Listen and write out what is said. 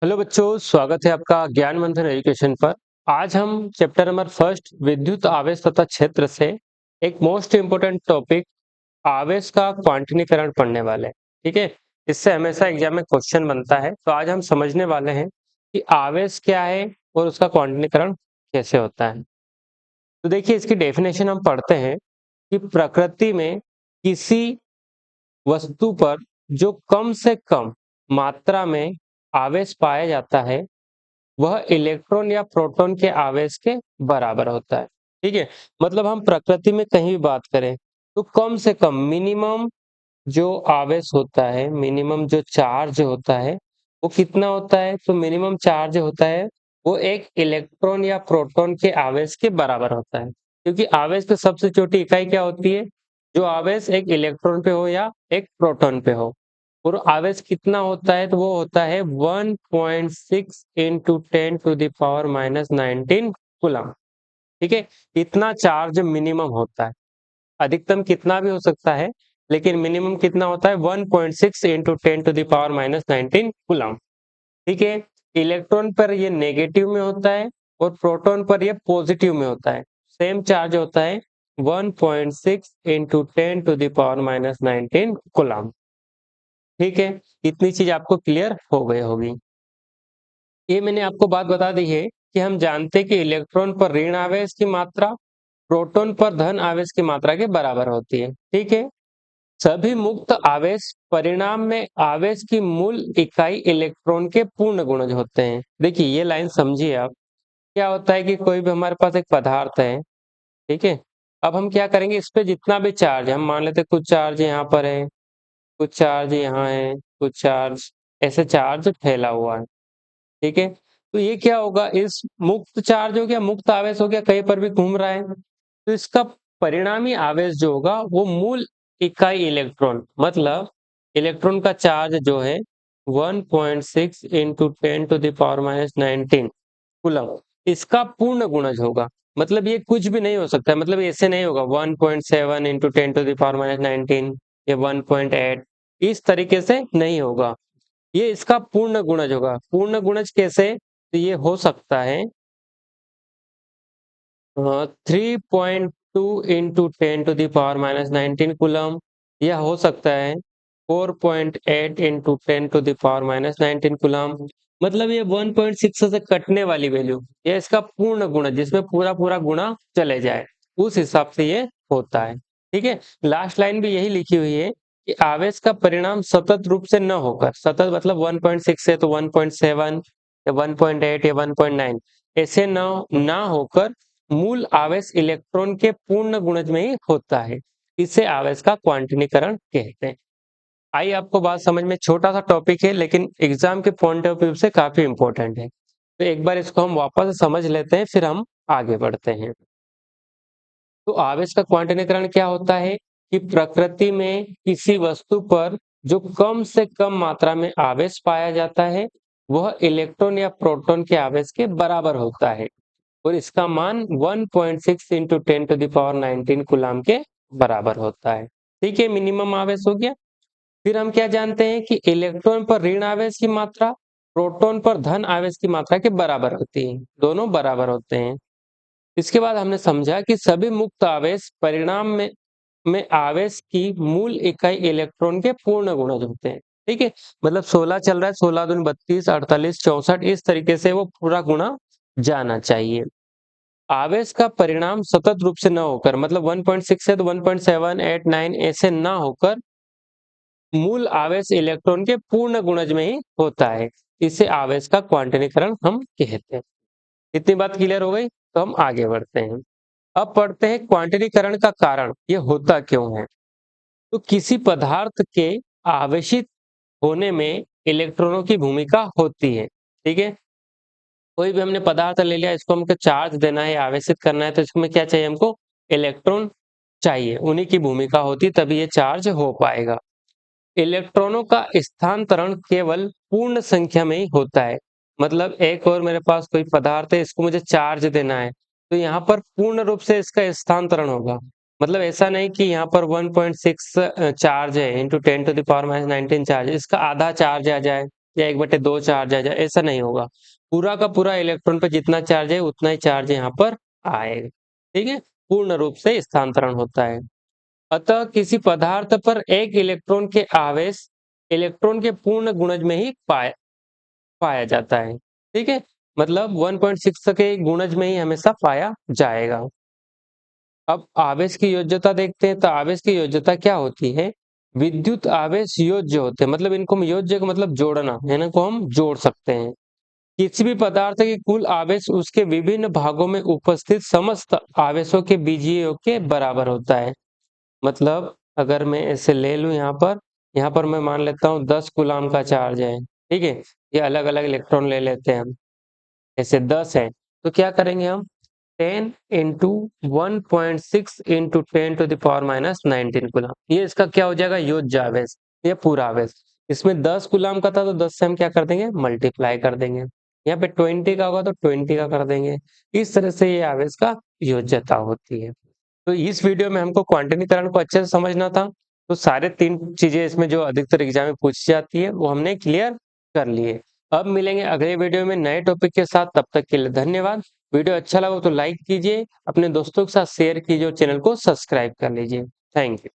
Hello बच्चों, स्वागत है आपका ज्ञान मंथन एजुकेशन पर। आज हम चैप्टर नंबर फर्स्ट विद्युत आवेश तथा क्षेत्र से एक मोस्ट इम्पोर्टेंट टॉपिक आवेश का क्वांटनीकरण पढ़ने वाले हैं। ठीक है, इससे हमेशा एग्जाम में क्वेश्चन बनता है। तो आज हम समझने वाले हैं कि आवेश क्या है और उसका क्वांटनीकरण कैसे होता है। तो देखिए, इसकी डेफिनेशन हम पढ़ते हैं कि प्रकृति में किसी वस्तु पर जो कम से कम मात्रा में आवेश पाया जाता है वह इलेक्ट्रॉन या प्रोटॉन के आवेश के बराबर होता है। ठीक है, मतलब हम प्रकृति में कहीं भी बात करें तो कम से कम मिनिमम जो आवेश होता है, मिनिमम जो चार्ज होता है वो कितना होता है। तो मिनिमम चार्ज होता है वो एक इलेक्ट्रॉन या प्रोटॉन के आवेश के बराबर होता है, क्योंकि आवेश की सबसे छोटी इकाई क्या होती है, जो आवेश एक इलेक्ट्रॉन पे हो या एक प्रोटॉन पे हो। और आवेश कितना होता है, तो वो होता है 1.6 इंटू 10⁻⁻19 कूलम। ठीक है, इतना चार्ज मिनिमम होता है। अधिकतम कितना भी हो सकता है, लेकिन मिनिमम कितना होता है 1.6 इंटू 10⁻⁻19 कूलम। ठीक है, इलेक्ट्रॉन पर ये नेगेटिव में होता है और प्रोटॉन पर ये पॉजिटिव में होता है। सेम चार्ज होता है 1.6 इंटू 10⁻⁻19 कूलम। ठीक है, इतनी चीज आपको क्लियर हो गई होगी। ये मैंने आपको बात बता दी है कि हम जानते हैं कि इलेक्ट्रॉन पर ऋण आवेश की मात्रा प्रोटॉन पर धन आवेश की मात्रा के बराबर होती है। ठीक है, सभी मुक्त आवेश परिणाम में आवेश की मूल इकाई इलेक्ट्रॉन के पूर्ण गुणज होते हैं। देखिए, ये लाइन समझिए आप। क्या होता है कि कोई भी हमारे पास एक पदार्थ है, ठीक है, अब हम क्या करेंगे, इस पे जितना भी चार्ज है, हम मान लेते हैं कुछ चार्ज यहाँ पर है, कुछ चार्ज यहाँ है, कुछ चार्ज, ऐसे चार्ज फैला हुआ है। ठीक है, तो ये क्या होगा, इस मुक्त चार्ज हो गया, मुक्त आवेश हो गया, कहीं पर भी घूम रहा है, तो इसका परिणामी आवेश जो होगा वो मूल इकाई इलेक्ट्रॉन, मतलब इलेक्ट्रॉन का चार्ज जो है 1.6 इंटू 10⁻⁻19 कूलम, इसका पूर्ण गुणज होगा। मतलब ये कुछ भी नहीं हो सकता है, मतलब ऐसे नहीं होगा 1.7 इंटू 10⁻⁻19 या 1.8, इस तरीके से नहीं होगा। ये इसका पूर्ण गुणज होगा। पूर्ण गुणज कैसे, तो ये हो सकता है 3.2 इंटू 10⁻⁻19 कूलम, या हो सकता है 4.8 इंटू 10⁻⁻19 कूलम। मतलब ये 1.6 से कटने वाली वैल्यू, ये इसका पूर्ण गुणज, जिसमें पूरा पूरा गुणा चले जाए, उस हिसाब से ये होता है। ठीक है, लास्ट लाइन भी यही लिखी हुई है कि आवेश का परिणाम सतत रूप से न होकर, सतत मतलब 1.6 है तो 1.7 या 1.8 या 1.9, ऐसे ना होकर मूल आवेश इलेक्ट्रॉन के पूर्ण गुणज में ही होता है। इसे आवेश का क्वांटनीकरण कहते हैं। आई आपको बात समझ में, छोटा सा टॉपिक है लेकिन एग्जाम के पॉइंट ऑफ व्यू से काफी इंपॉर्टेंट है। तो एक बार इसको हम वापस से समझ लेते हैं, फिर हम आगे बढ़ते हैं। तो आवेश का क्वांटनीकरण क्या होता है कि प्रकृति में किसी वस्तु पर जो कम से कम मात्रा में आवेश पाया जाता है वह इलेक्ट्रॉन या प्रोटॉन के आवेश के बराबर होता है, और इसका मान 1.6 इंटू 10⁻19 कूलम के बराबर होता है। ठीक है, मिनिमम आवेश हो गया। फिर हम क्या जानते हैं कि इलेक्ट्रॉन पर ऋण आवेश की मात्रा प्रोटॉन पर धन आवेश की मात्रा के बराबर होती है, दोनों बराबर होते हैं। इसके बाद हमने समझा कि सभी मुक्त आवेश परिणाम में आवेश की मूल इकाई इलेक्ट्रॉन के पूर्ण गुणज होते हैं। ठीक है, मतलब 16 चल रहा है, 16 दूनी 32, 48, 64, इस तरीके से वो पूरा गुणा जाना चाहिए। आवेश का परिणाम सतत रूप से न होकर, मतलब 1.6 है तो 1.7, 8, 9 ऐसे ना होकर मूल आवेश इलेक्ट्रॉन के पूर्ण गुणज में ही होता है। इसे आवेश का क्वांटनीकरण हम कहते हैं। इतनी बात क्लियर हो गई, तो हम आगे बढ़ते हैं। अब पढ़ते हैं क्वांटनीकरण का कारण, ये होता क्यों है। तो किसी पदार्थ के आवेशित होने में इलेक्ट्रॉनों की भूमिका होती है। ठीक है, कोई भी हमने पदार्थ ले लिया, इसको हमको चार्ज देना है, आवेशित करना है, तो इसमें क्या चाहिए, हमको इलेक्ट्रॉन चाहिए, उन्हीं की भूमिका होती, तभी ये चार्ज हो पाएगा। इलेक्ट्रॉनों का स्थानांतरण केवल पूर्ण संख्या में ही होता है। मतलब एक और मेरे पास कोई पदार्थ है, इसको मुझे चार्ज देना है, तो यहाँ पर पूर्ण रूप से इसका स्थानांतरण होगा। मतलब ऐसा नहीं कि यहाँ पर 1.6 चार्ज है इंटू 10⁻⁻19 चार्ज, इसका आधा चार्ज आ जाए, या 1/2 चार्ज आ जाए, ऐसा नहीं होगा। पूरा का पूरा इलेक्ट्रॉन पे जितना चार्ज है उतना ही चार्ज यहाँ पर आएगा। ठीक है, पूर्ण रूप से स्थानांतरण होता है। अतः किसी पदार्थ पर एक इलेक्ट्रॉन के आवेश इलेक्ट्रॉन के पूर्ण गुणज में ही पाया जाता है। ठीक है, मतलब 1.6 के गुणज में ही हमेशा पाया जाएगा। अब आवेश की योज्यता देखते हैं, तो आवेश की योज्यता क्या होती है? विद्युत आवेश योज्य होते हैं, मतलब इनको हम योज्य का मतलब जोड़ना है, इनको हम जोड़ सकते हैं। किसी भी पदार्थ की कुल आवेश उसके विभिन्न भागों में उपस्थित समस्त आवेशों के बीजीय योग के बराबर होता है। मतलब अगर मैं ऐसे ले लूं, यहाँ पर मैं मान लेता हूँ 10 कूलाम का चार्ज है। ठीक है, ये अलग अलग इलेक्ट्रॉन ले लेते हैं हम, ऐसे 10 है, तो क्या करेंगे हम? 10 इंटू 1.6 इंटू 10⁻⁻19 कूलाम, ये इसका क्या हो जाएगा? योज्य आवेश, ये पूरा आवेश। इसमें 10 कूलाम का था तो 10 से हम क्या कर देंगे? मल्टीप्लाई कर देंगे। यहाँ पे 20 का होगा तो 20 का कर देंगे। इस तरह से ये आवेश का योज्यता होती है। तो इस वीडियो में हमको क्वांटनीकरण को अच्छे से समझना था, तो सारे 3 चीजें इसमें जो अधिकतर एग्जाम में पूछी जाती है वो हमने क्लियर कर लिए। अब मिलेंगे अगले वीडियो में नए टॉपिक के साथ, तब तक के लिए धन्यवाद। वीडियो अच्छा लगा तो लाइक कीजिए, अपने दोस्तों के साथ शेयर कीजिए और चैनल को सब्सक्राइब कर लीजिए। Thank you.